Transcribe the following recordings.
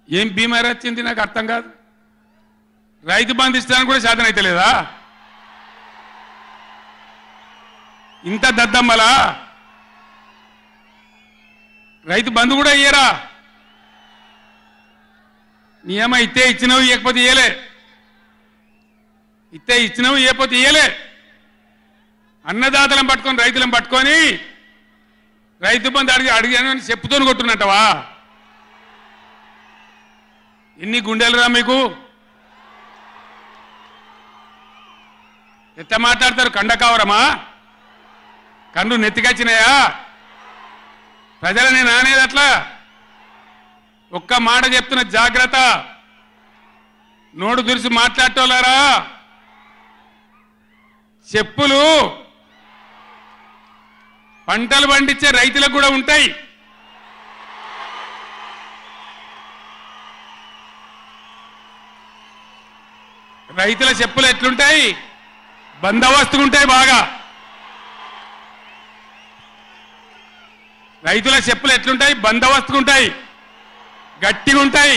ఏం బీమారి వచ్చింది నాకు అర్థం కాదు. రైతు బంధు ఇస్తానికి కూడా శాతం అయితే లేదా? ఇంత దద్దమ్మలా? రైతు బంధు కూడా ఇయ్యరా? నియమ ఇస్తే ఇచ్చినవు, ఇవ్వకపోతే ఇయ్యలే. ఇస్తే ఇచ్చినవు, ఇవ్వకపోతే ఇయ్యలే. అన్నదాతలను పట్టుకొని రైతులను పట్టుకొని రైతు బంధు అడిగాను అని చెప్పుతోని కొట్టున్నట్టవా? ఎన్ని గుండెలురా మీకు? ఎట్లా మాట్లాడతారు? కండకావరమా? కన్ను నెత్తికొచ్చినాయా? ప్రజలని నానేది అట్లా. ఒక్క మాట చెప్తున్న జాగ్రత్త. నోడు దురిసి మాట్లాడటోలారా, చెప్పులు పంటలు పండించే రైతులకు కూడా ఉంటాయి. రైతుల చెప్పులు ఎట్లుంటాయి? బందోబస్తుకుంటాయి బాగా. రైతుల చెప్పులు ఎట్లుంటాయి? బందోబస్తుకుంటాయి, గట్టిగా ఉంటాయి.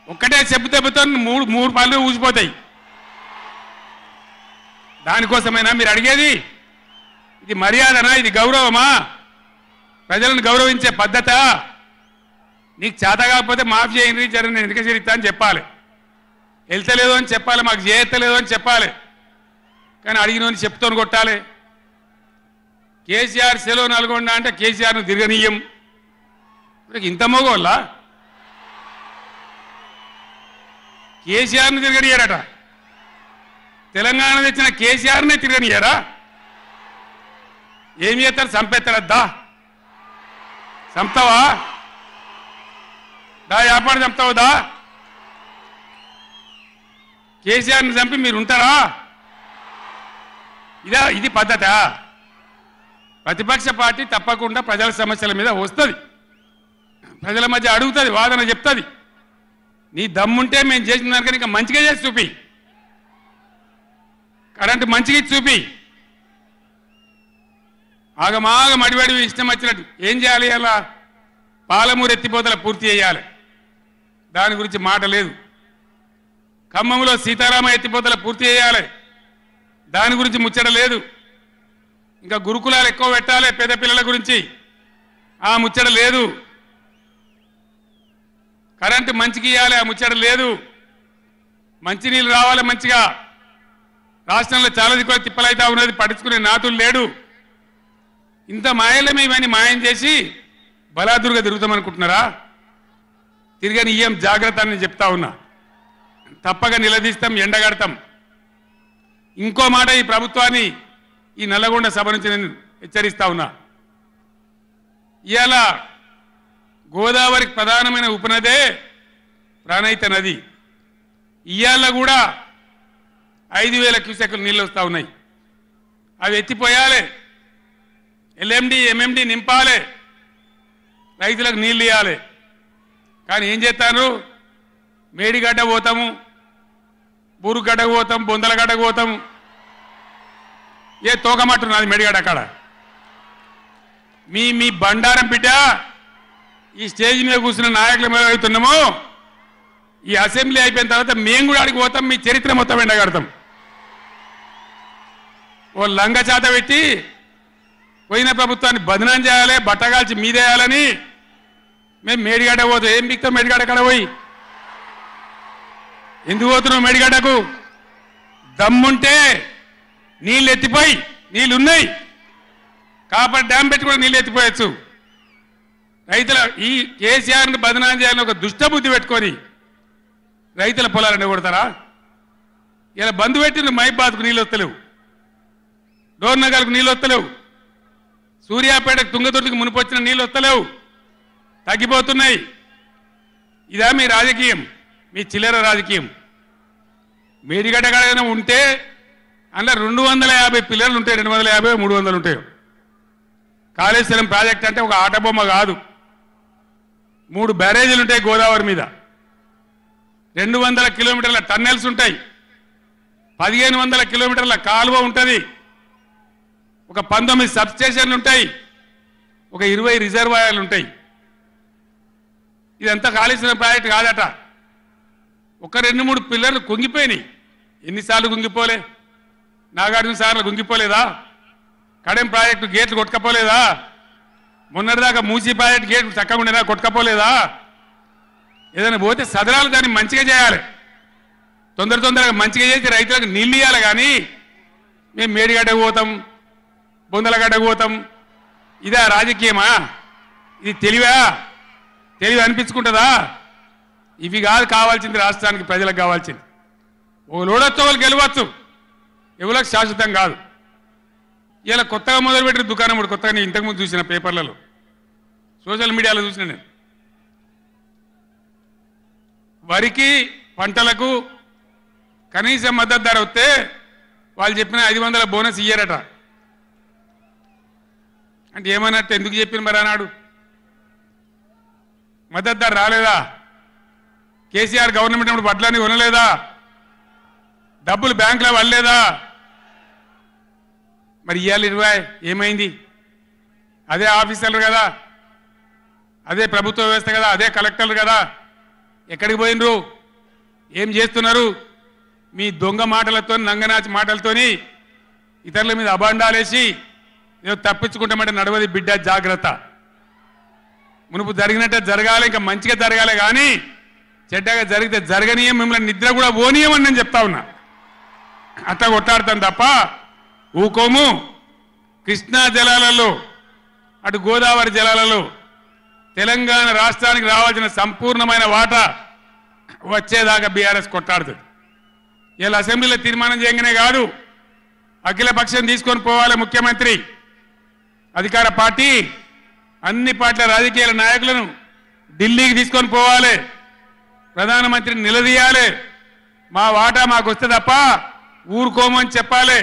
ఒక్కటే చెప్పు దెబ్బతో మూడు పళ్ళు ఊసిపోతాయి. దానికోసమైనా మీరు అడిగేది? ఇది మర్యాదనా? ఇది గౌరవమా? ప్రజలను గౌరవించే పద్ధత? నీకు చేత కాకపోతే మాఫ్ చేయండి, జర నేను ఎందుకు చేరిస్తా అని చెప్పాలి. వెళ్తలేదు అని చెప్పాలి, మాకు చేయలేదు అని చెప్పాలి. కానీ అడిగినోని చెప్తోని కొట్టాలి. కేసీఆర్ సెలవు నల్గొండ అంటే కేసీఆర్ను తిరగనీయం. ఇంత మోగోళ్ళ కేసీఆర్ను తిరగనియారట. తెలంగాణ తెచ్చిన కేసీఆర్నే తిరగనియారా? ఏం చేస్తారు? చంపేస్తారద్దా? చంపుతావా? దా వ్యాపారం చంపుతావు దా? కేసీఆర్ని చంపి మీరు ఉంటారా? ఇది పద్ధత? ప్రతిపక్ష పార్టీ తప్పకుండా ప్రజల సమస్యల మీద వస్తుంది, ప్రజల మధ్య అడుగుతుంది, వాదన చెప్తుంది. నీ దమ్ముంటే మేము చేసిన దానికన్నా ఇంకా మంచిగా చేసి చూపి. కరెంటు మంచిగా చూపి. ఆగమాగం అడివడి ఇష్టం వచ్చినట్టు ఏం చేయాలి? అలా పాలమూరు ఎత్తిపోతల పూర్తి చేయాలి, దాని గురించి మాట లేదు. ఖమ్మంలో సీతారామ ఎత్తిపోతల పూర్తి చేయాలి, దాని గురించి ముచ్చట లేదు. ఇంకా గురుకులాలు ఎక్కువ పెట్టాలి పేద పిల్లల గురించి, ఆ ముచ్చట లేదు. కరెంటు మంచిగా ఇవ్వాలి, ఆ ముచ్చట లేదు. మంచినీళ్ళు రావాలి మంచిగా. రాష్ట్రంలో చాలా దిక్కువ తిప్పలైతా ఉన్నది, పట్టించుకునే నాతులు లేడు. ఇంత మాయలమే ఇవన్నీ మాయం చేసి బలాదురుగా తిరుగుతామనుకుంటున్నారా? తిరగని ఏం జాగ్రత్త అని చెప్తా ఉన్నా. తప్పక నిలదీస్తాం, ఎండగడతాం. ఇంకో మాట, ఈ ప్రభుత్వాన్ని ఈ నల్లగొండ సభ నుంచి నేను హెచ్చరిస్తా ఉన్నా. ఇవాళ గోదావరికి ప్రధానమైన ఉపనదే ప్రాణహిత నది. ఇవాళ కూడా 5,000 క్యూసెక్కులు నీళ్ళు వస్తూ ఉన్నాయి. అవి ఎత్తిపోయాలి, ఎల్ఎండి ఎంఎండి నింపాలి, రైతులకు నీళ్ళు ఇవ్వాలి. కానీ ఏం చేస్తారు? మేడిగడ్డ పోతాము, బూరుగడ్డకు పోతాం, బొందలగడ్డకు పోతాము. ఏ తోకమట్టున్నది మేడిగడ్డ అక్కడ. మీ బండారం బిడ్డ ఈ స్టేజ్ మీద కూర్చున్న నాయకులు ఏమవుతున్నామో, ఈ అసెంబ్లీ అయిపోయిన తర్వాత మేము కూడా అడిగి పోతాం, మీ చరిత్ర మొత్తం ఎండగడతాం. ఓ లంగ చేత పెట్టి పోయిన ప్రభుత్వాన్ని బదనాం చేయాలి, బట్టగాల్చి మీదేయాలని మేము మేడిగడ్డ పోతాం. ఏం బిక్తాం మేడిగడ్డ అక్కడ పోయి? ఎందుకు పోతున్నావు మేడిగడ్డకు? దమ్ముంటే నీళ్ళు ఎత్తిపోయి, నీళ్ళున్నాయి, కాపర్ డ్యామ్ పెట్టి కూడా నీళ్ళు ఎత్తిపోయచ్చు. రైతుల ఈ కేసీఆర్ని బదనాం చేయాలని ఒక దుష్టబుద్ధి పెట్టుకొని రైతుల పొలాలను కొడతారా? ఇలా బంధు పెట్టిన మైబాద్కు నీళ్ళు వస్తలేవు, డోర్నగర్కు నీళ్ళు వస్తలేవు, సూర్యాపేటకు తుంగతుర్తికి మునిపొచ్చిన నీళ్ళు వస్తలేవు, తగ్గిపోతున్నాయి. ఇదా మీ రాజకీయం? మీ చిల్లర రాజకీయం. మేడిగడ్డ కాడైనా ఉంటే అందులో 250 పిల్లర్లు ఉంటాయి, 250 300 ఉంటాయి. కాళేశ్వరం ప్రాజెక్ట్ అంటే ఒక ఆటబొమ్మ కాదు. 3 బ్యారేజీలు ఉంటాయి గోదావరి మీద, 200 కిలోమీటర్ల టన్నెల్స్ ఉంటాయి, 1500 కిలోమీటర్ల కాలువ ఉంటుంది, ఒక 19 సబ్స్టేషన్లు ఉంటాయి, ఒక 20 రిజర్వాయర్లు ఉంటాయి. ఇదంతా కాళేశ్వరం ప్రాజెక్టు కాదట. ఒక 2-3 పిల్లర్లు కుంగిపోయినాయి. ఎన్నిసార్లు కుంగిపోలే? నాగార్జున సార్లు కుంగిపోలేదా? కడెం ప్రాజెక్టు గేట్లు కొట్టుకపోలేదా? మొన్నటిదాకా మూసీ ప్రాజెక్టు గేట్లు చక్కగా ఉండేదా? కొట్టుకపోలేదా? ఏదైనా పోతే సదరాలు దాన్ని మంచిగా చేయాలి. తొందరగా మంచిగా చేసి రైతులకు నీళ్ళు ఇవ్వాలి. కానీ మేము మేడిగడ్డకు పోతాం, బొందలగడ్డకు పోతాం, ఇదా రాజకీయమా? ఇది తెలివి అనిపించుకుంటుందా? ఇవి కాదు కావాల్సింది, రాష్ట్రానికి ప్రజలకు కావాల్సింది. ఓ లోడొచ్చు, వాళ్ళు గెలవచ్చు, ఎవరికి శాశ్వతం కాదు. ఇలా కొత్తగా మొదలుపెట్టిన దుకాణం కూడా కొత్తగా నేను ఇంతకుముందు చూసిన పేపర్లలో, సోషల్ మీడియాలో చూసిన నేను. వరికి పంటలకు కనీస మద్దతు ధర వస్తే వాళ్ళు చెప్పిన 500 బోనస్ ఇయ్యారట. అంటే ఏమన్నట్టు? ఎందుకు చెప్పిన మరి అన్నాడు? మద్దతు ధర రాలేదా? కేసీఆర్ గవర్నమెంట్ అప్పుడు వడ్లని కొనలేదా? డబ్బులు బ్యాంకులో వల్లేదా? మరి ఇవాళ 20 ఏమైంది? అదే ఆఫీసర్లు కదా, అదే ప్రభుత్వ వ్యవస్థ కదా, అదే కలెక్టర్లు కదా, ఎక్కడికి పోయినరు? ఏం చేస్తున్నారు? మీ దొంగ మాటలతో, నంగనాచి మాటలతోని ఇతరుల మీద అబాండాలేసి ఏదో తప్పించుకుంటామంటే నడవది బిడ్డ, జాగ్రత్త. మునుపు జరిగినట్టే జరగాలి, ఇంకా మంచిగా జరగాలి. కానీ చెడ్డగా జరిగితే జరగనీయం, మిమ్మల్ని నిద్ర కూడా పోనీయమని నేను చెప్తా ఉన్నా. అట్లా కొట్లాడతాను తప్ప ఊకోము. కృష్ణా జలాలలో, అటు గోదావరి జలాలలో తెలంగాణ రాష్ట్రానికి రావాల్సిన సంపూర్ణమైన వాటా వచ్చేదాకా బీఆర్ఎస్ కొట్లాడుతుంది. ఇలా అసెంబ్లీలో తీర్మానం చేయగానే కాదు, అఖిల పక్షం తీసుకొని పోవాలి ముఖ్యమంత్రి, అధికార పార్టీ, అన్ని పార్టీల రాజకీయ నాయకులను ఢిల్లీకి తీసుకొని పోవాలి, ప్రధానమంత్రిని నిలదీయాలి. మా వాటా మాకు వస్తే తప్ప ఊరుకోమని చెప్పాలి.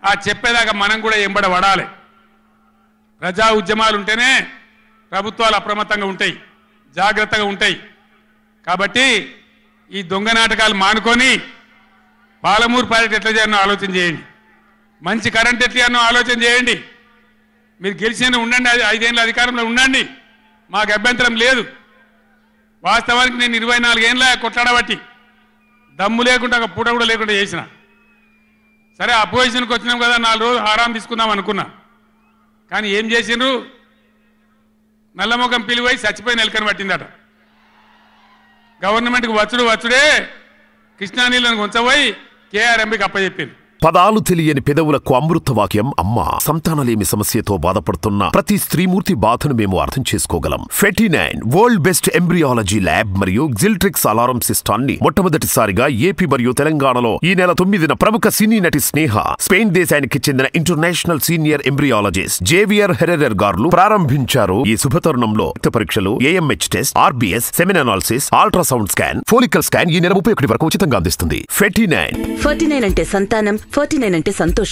ఆ చెప్పేదాకా మనం కూడా ఎంబడ పడాలి. ప్రజా ఉద్యమాలు ఉంటేనే ప్రభుత్వాలు అప్రమత్తంగా ఉంటాయి, జాగ్రత్తగా ఉంటాయి. కాబట్టి ఈ దొంగ నాటకాలు మానుకొని పాలమూరు ప్రాజెక్ట్ ఎట్లా చేయాలో ఆలోచన చేయండి. మంచి కరెంట్ ఎట్లా చేయాలో ఆలోచన చేయండి. మీరు గెలిచిన ఉండండి, 5 ఏళ్ళ అధికారంలో ఉండండి, మాకు అభ్యంతరం లేదు. వాస్తవానికి నేను 24 ఏళ్ళ కొట్లాడబట్టి దమ్ము లేకుండా ఒక పూట కూడా లేకుండా చేసిన. సరే అపోజిషన్కి వచ్చినాం కదా, 4 రోజులు ఆరాం తీసుకుందాం అనుకున్నా. కానీ ఏం చేసిండ్రు? నల్లముఖం పిలివై చచ్చిపోయిన ఎలుకని పట్టిందట. గవర్నమెంట్కి వచ్చుడే కృష్ణా నీళ్ళను ఉంచబోయి కేఆర్ఎంబీకి అప్పచెప్పింది. పదాలు తెలియని పెదవులకు అమృత వాక్యం అమ్మ. సంతానలేమి సమస్యతో బాధపడుతున్న ప్రతి స్త్రీమూర్తి బాధను మేము అర్థం చేసుకోగలం. 49 వరల్డ్ బెస్ట్ ఎంబ్రియాలజీ ల్యాబ్ మరియు జిల్ట్రిక్స్ అలారం సిస్టాన్ని మొట్టమొదటిసారిగా ఏపీ మరియు తెలంగాణలో ఈ నెల 9న ప్రముఖ సినీ నటి స్నేహ, స్పెయిన్ దేశానికి చెందిన international senior embryologist Javier Herrera గారు ప్రారంభించారు. ఈ శుభతరుణంలో రక్త పరీక్షలు, AMH test, RBS, semen analysis, ultrasound scan, follicle scan ఈ నెల 31 వరకు ఉచితంగా అందిస్తుంది. 49 అంటే సంతానం, 49 అంటే సంతోషం.